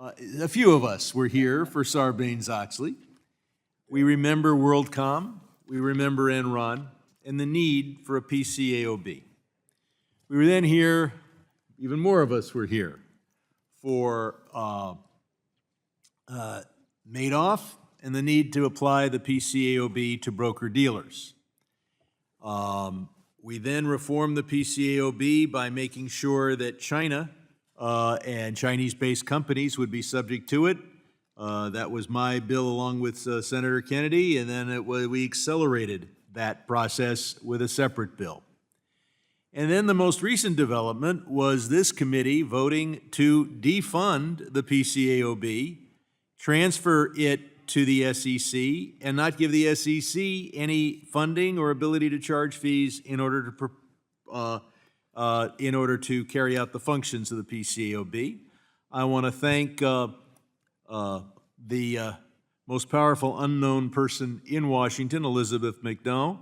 A few of us were here for Sarbanes-Oxley. We remember WorldCom, we remember Enron, and the need for a PCAOB. We were then here, even more of us were here, for Madoff and the need to apply the PCAOB to broker-dealers. We then reformed the PCAOB by making sure that China and Chinese-based companies would be subject to it. That was my bill along with Senator Kennedy, and then we accelerated that process with a separate bill. And then the most recent development was this committee voting to defund the PCAOB, transfer it to the SEC, and not give the SEC any funding or ability to charge fees in order to carry out the functions of the PCAOB. I want to thank the most powerful unknown person in Washington, Elizabeth McDowell,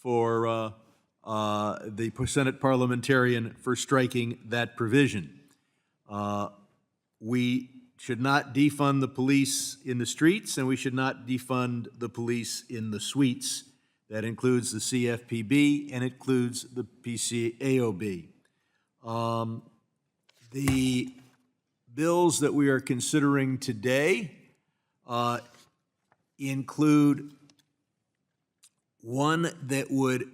for the Senate parliamentarian for striking that provision. We should not defund the police in the streets, and we should not defund the police in the suites. That includes the CFPB and it includes the PCAOB. The bills that we are considering today include one that would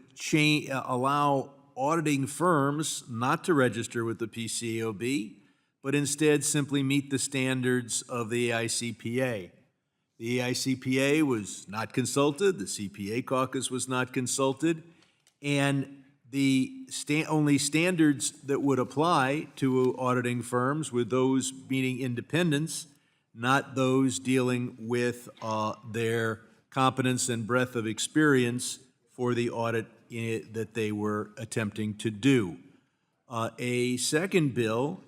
allow auditing firms not to register with the PCAOB, but instead simply meet the standards of the AICPA. The AICPA was not consulted, the CPA caucus was not consulted, and the only standards that would apply to auditing firms were those meaning independence, not those dealing with their competence and breadth of experience for the audit that they were attempting to do. A second bill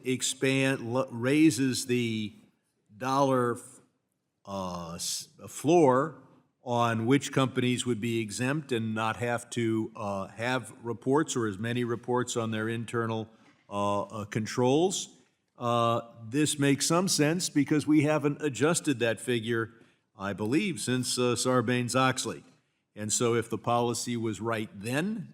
raises the dollar floor on which companies would be exempt and not have to have reports or as many reports on their internal controls. This makes some sense because we haven't adjusted that figure, I believe, since Sarbanes-Oxley. And so if the policy was right then,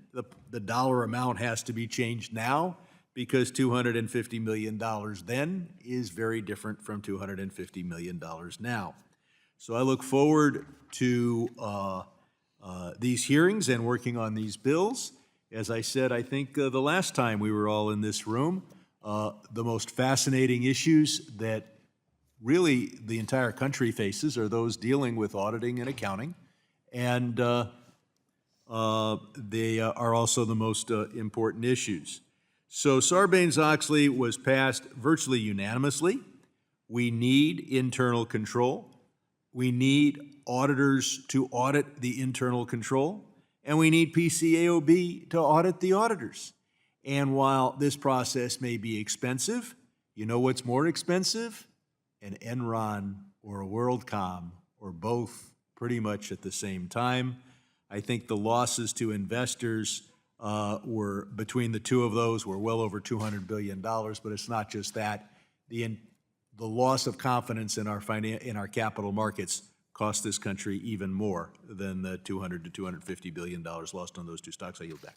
the dollar amount has to be changed now, because $250 million then is very different from $250 million now. So I look forward to these hearings and working on these bills. As I said, I think the last time we were all in this room, the most fascinating issues that really the entire country faces are those dealing with auditing and accounting, and they are also the most important issues. So Sarbanes-Oxley was passed virtually unanimously. We need internal control. We need auditors to audit the internal control. And we need PCAOB to audit the auditors. And while this process may be expensive, you know what's more expensive? An Enron or a WorldCom or both pretty much at the same time. I think the losses to investors were, between the two of those, were well over $200 billion, but it's not just that. The loss of confidence in our capital markets cost this country even more than the $200 to $250 billion lost on those two stocks. I yield back.